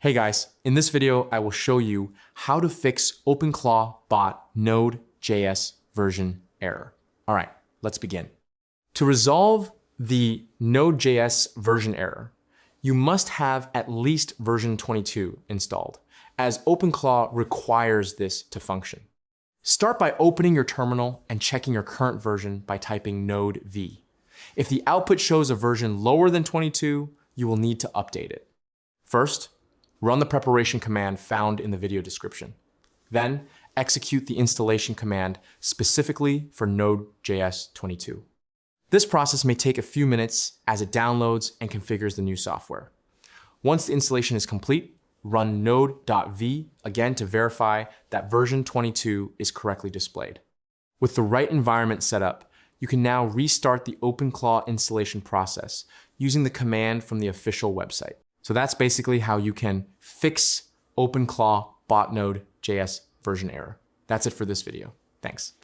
Hey guys, in this video, I will show you how to fix OpenClaw bot Node.js version error. All right, let's begin. To resolve the Node.js version error, you must have at least version 22 installed, as OpenClaw requires this to function. Start by opening your terminal and checking your current version by typing node v. If the output shows a version lower than 22, you will need to update it. First, run the preparation command found in the video description. Then, execute the installation command specifically for Node.js 22. This process may take a few minutes as it downloads and configures the new software. Once the installation is complete, run node.v again to verify that version 22 is correctly displayed. With the right environment set up, you can now restart the OpenClaw installation process using the command from the official website. So that's basically how you can fix OpenClaw bot Node.js version error. That's it for this video. Thanks.